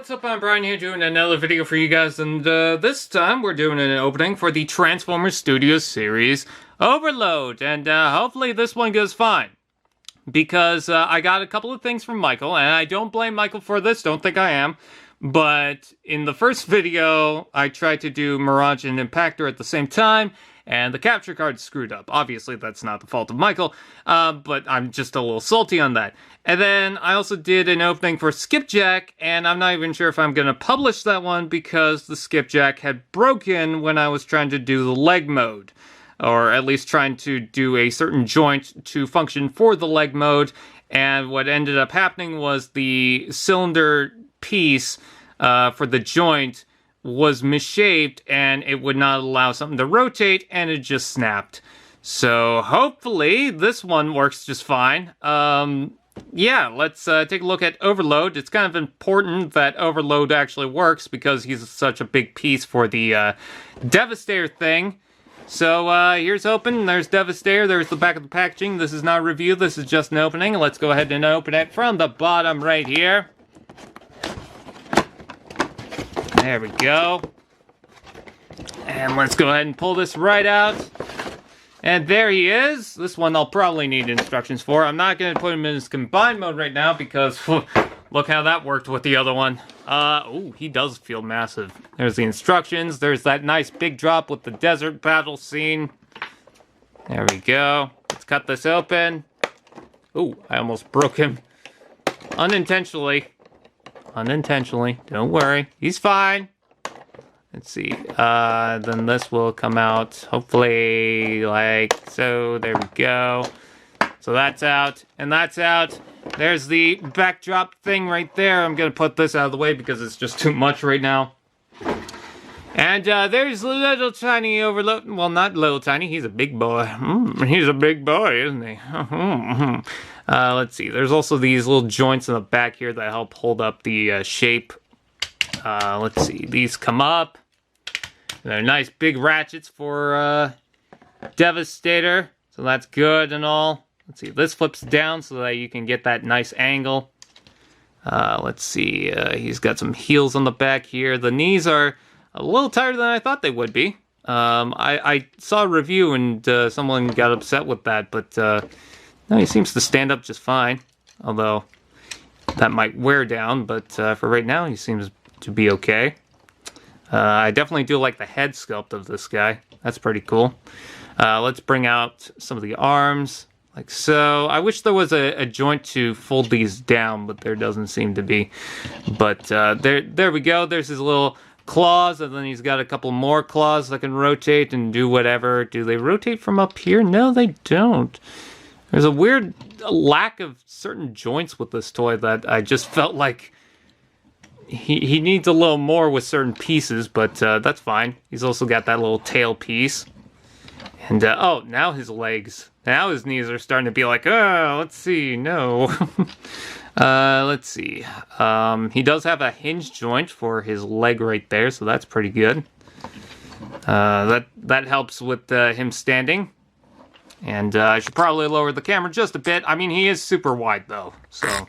what's up? I'm Brian here doing another video for you guys, and this time we're doing an opening for the Transformers Studios series Overload, and hopefully this one goes fine. Because I got a couple of things from Michael, and I don't blame Michael for this, don't think I am. But in the first video, I tried to do Mirage and Impactor at the same time, and the capture card screwed up. Obviously, that's not the fault of Michael, but I'm just a little salty on that. And then I also did an opening for Skipjack, and I'm not even sure if I'm going to publish that one because the Skipjack had broken when I was trying to do the leg mode. Or at least trying to do a certain joint to function for the leg mode. And what ended up happening was the cylinder piece for the joint was misshaped and it would not allow something to rotate and it just snapped. So hopefully this one works just fine. Yeah, let's take a look at Overload. It's kind of important that Overload actually works because he's such a big piece for the Devastator thing. So, here's open, there's Devastator, there's the back of the packaging. This is not a review, this is just an opening. Let's go ahead and open it from the bottom right here. There we go. And let's go ahead and pull this right out. And there he is. This one I'll probably need instructions for. I'm not going to put him in his combined mode right now because look how that worked with the other one. Oh, he does feel massive. There's the instructions. There's that nice big drop with the desert battle scene. There we go. Let's cut this open. Oh, I almost broke him. Unintentionally. Unintentionally. Don't worry. He's fine. Let's see. Then this will come out, hopefully, like so. There we go. So that's out, and that's out. There's the backdrop thing right there. I'm going to put this out of the way because it's just too much right now. And there's little tiny Overload. Well, not little tiny. He's a big boy. He's a big boy, isn't he? Let's see. There's also these little joints in the back here that help hold up the shape. Let's see. These come up. They're nice big ratchets for Devastator. So that's good and all. Let's see, this flips down so that you can get that nice angle. Let's see, he's got some heels on the back here. The knees are a little tighter than I thought they would be. I saw a review and someone got upset with that, but no, he seems to stand up just fine. Although, that might wear down, but for right now, he seems to be okay. I definitely do like the head sculpt of this guy. That's pretty cool. Let's bring out some of the arms. Like so. I wish there was a joint to fold these down, but there doesn't seem to be. But there we go. There's his little claws, and then he's got a couple more claws that can rotate and do whatever. Do they rotate from up here? No, they don't. There's a weird lack of certain joints with this toy that I just felt like he needs a little more with certain pieces, but that's fine. He's also got that little tail piece. And, oh, now his legs. Now his knees are starting to be like, oh, let's see, no. Let's see. He does have a hinge joint for his leg right there, so that's pretty good. That helps with him standing. And I should probably lower the camera just a bit. I mean, he is super wide, though, so.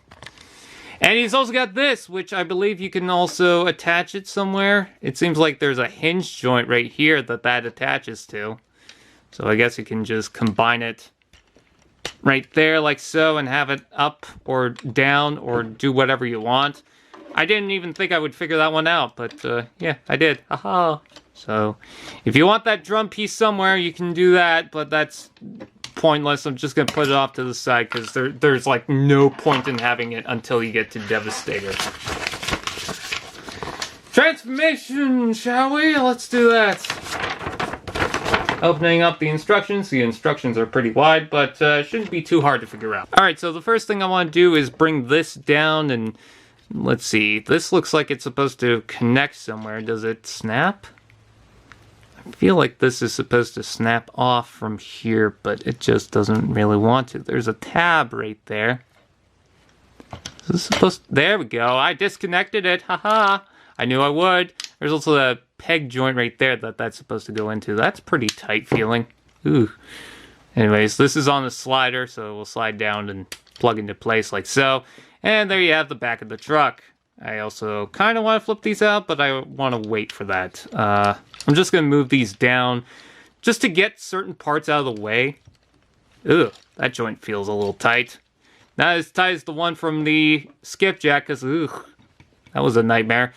And he's also got this, which I believe you can also attach it somewhere. It seems like there's a hinge joint right here that attaches to. So I guess you can just combine it right there like so and have it up or down or do whatever you want. I didn't even think I would figure that one out, but yeah, I did. Haha. So if you want that drum piece somewhere, you can do that, but that's pointless. I'm just going to put it off to the side because there's like no point in having it until you get to Devastator. Transformation, shall we? Let's do that. Opening up the instructions. The instructions are pretty wide, but shouldn't be too hard to figure out. Alright, so the first thing I want to do is bring this down and let's see. This looks like it's supposed to connect somewhere. Does it snap? I feel like this is supposed to snap off from here, but it just doesn't really want to. There's a tab right there. Is this supposed to... There we go. I disconnected it. Haha. I knew I would. There's also a peg joint right there that's supposed to go into. That's pretty tight feeling. Ooh. Anyways, this is on the slider, so it will slide down and plug into place like so. And there you have the back of the truck. I also kind of want to flip these out, but I want to wait for that. I'm just going to move these down just to get certain parts out of the way. Ugh, that joint feels a little tight. Not as tight as the one from the skipjack, because that was a nightmare.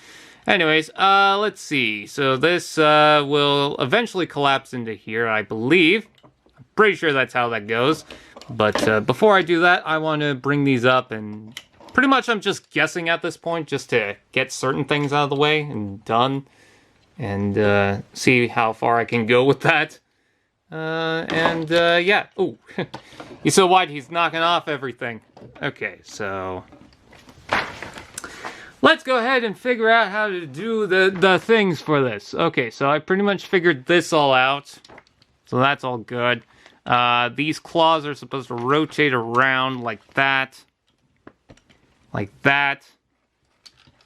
Anyways, let's see. So this will eventually collapse into here, I believe. I'm pretty sure that's how that goes. But before I do that, I want to bring these up, and pretty much I'm just guessing at this point just to get certain things out of the way and done. And see how far I can go with that. Yeah. Oh, he's so wide he's knocking off everything. Okay, so let's go ahead and figure out how to do the things for this. Okay, so I pretty much figured this all out. So that's all good. These claws are supposed to rotate around like that. Like that.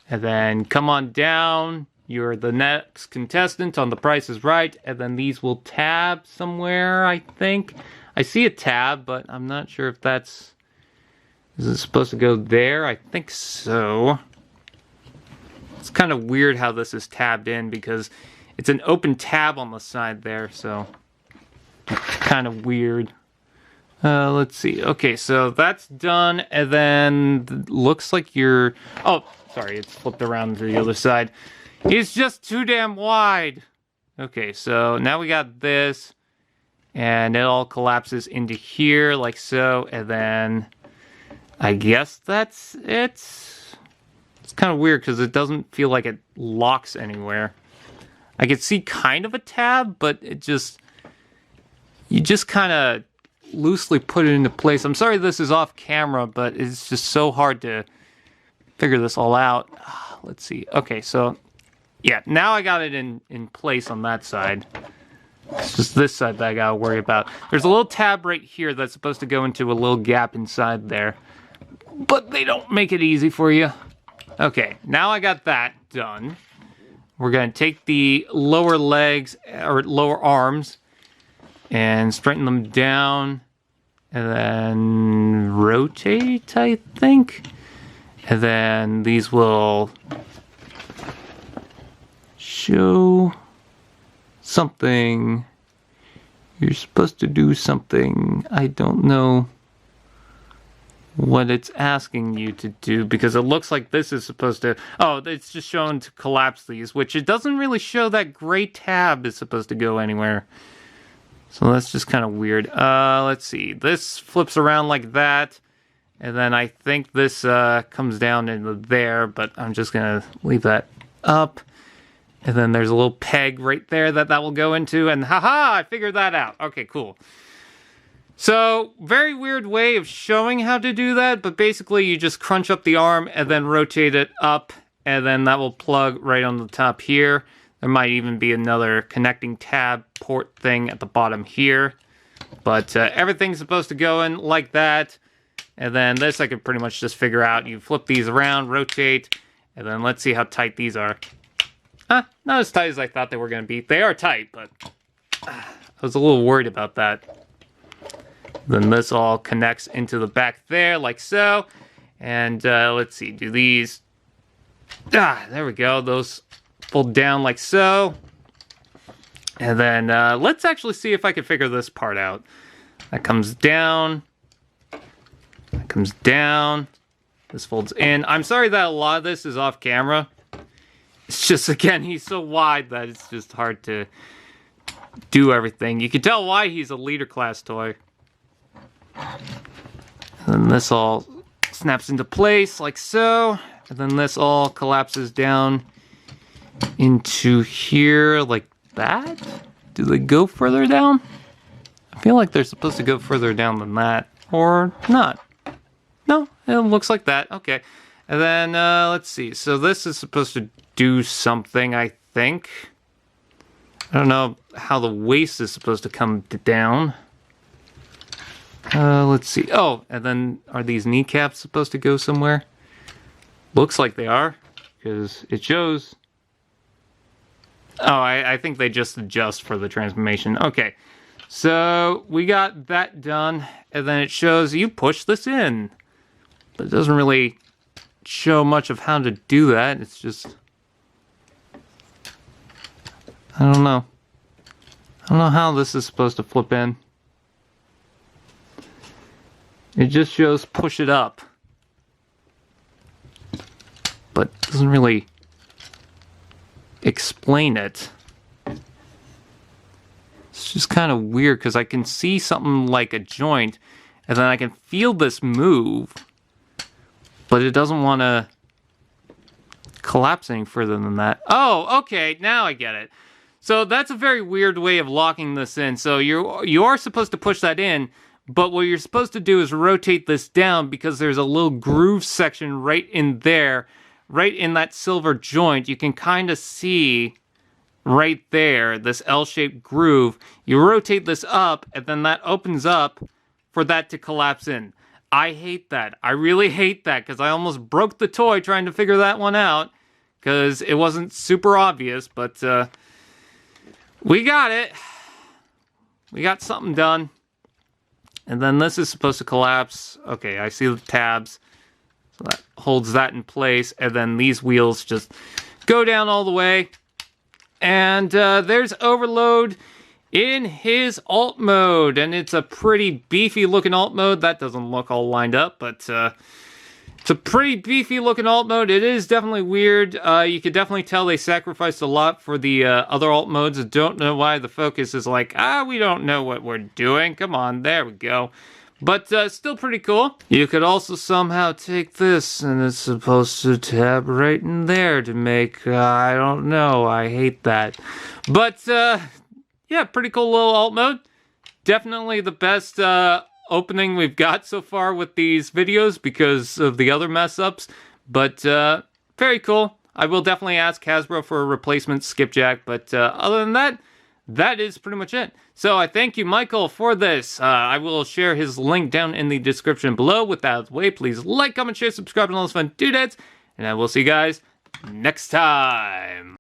And then come on down. You're the next contestant on The Price is Right. And then these will tab somewhere, I think. I see a tab, but I'm not sure if that's... Is it supposed to go there? I think so. It's kind of weird how this is tabbed in because it's an open tab on the side there, so... Kind of weird. Let's see. Okay, so that's done, and then looks like you're... Oh, sorry, it's flipped around to the other side. It's just too damn wide. Okay, so now we got this, and it all collapses into here like so, and then I guess that's it. It's kind of weird because it doesn't feel like it locks anywhere. I could see kind of a tab, but it just... You just kind of loosely put it into place. I'm sorry this is off camera, but it's just so hard to figure this all out. Let's see. Okay, so... Yeah, now I got it in place on that side. It's just this side that I gotta worry about. There's a little tab right here that's supposed to go into a little gap inside there. But they don't make it easy for you. Okay, now I got that done. We're gonna take the lower legs, or lower arms, and straighten them down. And then rotate, I think. And then these will... show something. You're supposed to do something. I don't know what it's asking you to do because it looks like this is supposed to... Oh, it's just shown to collapse these, which it doesn't really show that gray tab is supposed to go anywhere. So that's just kind of weird. Let's see. This flips around like that. And then I think this comes down into there, but I'm just going to leave that up. And then there's a little peg right there that will go into, and haha, I figured that out. Okay, cool. So, very weird way of showing how to do that, but basically you just crunch up the arm and then rotate it up, and then that will plug right on the top here. There might even be another connecting tab port thing at the bottom here. But everything's supposed to go in like that. And then this I could pretty much just figure out. You flip these around, rotate, and then let's see how tight these are. Not as tight as I thought they were going to be. They are tight, but I was a little worried about that. Then this all connects into the back there, like so. And let's see, do these... there we go. Those fold down like so. And then let's actually see if I can figure this part out. That comes down. That comes down. This folds in. I'm sorry that a lot of this is off camera. It's just, again, he's so wide that it's just hard to do everything. You can tell why he's a leader class toy. And this all snaps into place like so. And then this all collapses down into here like that. Do they go further down? I feel like they're supposed to go further down than that. Or not. No, it looks like that. Okay. And then, let's see. So this is supposed to do something, I think. I don't know how the waist is supposed to come down. Let's see. Oh, and then are these kneecaps supposed to go somewhere? Looks like they are, because it shows. Oh, I think they just adjust for the transformation. Okay, so we got that done, and then it shows you push this in. But it doesn't really show much of how to do that. It's just, I don't know. I don't know how this is supposed to flip in. It just shows push it up. But doesn't really explain it. It's just kind of weird because I can see something like a joint and then I can feel this move, but it doesn't want to collapse any further than that. Oh, okay, now I get it. So that's a very weird way of locking this in. So you are supposed to push that in, but what you're supposed to do is rotate this down because there's a little groove section right in there, right in that silver joint. You can kind of see right there, this L-shaped groove. You rotate this up, and then that opens up for that to collapse in. I hate that. I really hate that, because I almost broke the toy trying to figure that one out, because it wasn't super obvious, but we got it. We got something done. And then this is supposed to collapse. Okay, I see the tabs. So that holds that in place, and then these wheels just go down all the way. And there's Overload in his alt mode, and it's a pretty beefy looking alt mode. That doesn't look all lined up, but it's a pretty beefy looking alt mode. It is definitely weird. You could definitely tell they sacrificed a lot for the other alt modes. I don't know why the focus is like, we don't know what we're doing. Come on, there we go. But still pretty cool. You could also somehow take this, and it's supposed to tab right in there to make, I don't know, I hate that. But, yeah, pretty cool little alt mode. Definitely the best opening we've got so far with these videos because of the other mess-ups. But, very cool. I will definitely ask Hasbro for a replacement skipjack, but other than that, that is pretty much it. So I thank you, Michael, for this. I will share his link down in the description below. With that out of the way, please like, comment, share, subscribe, and all those fun doodads. And I will see you guys next time.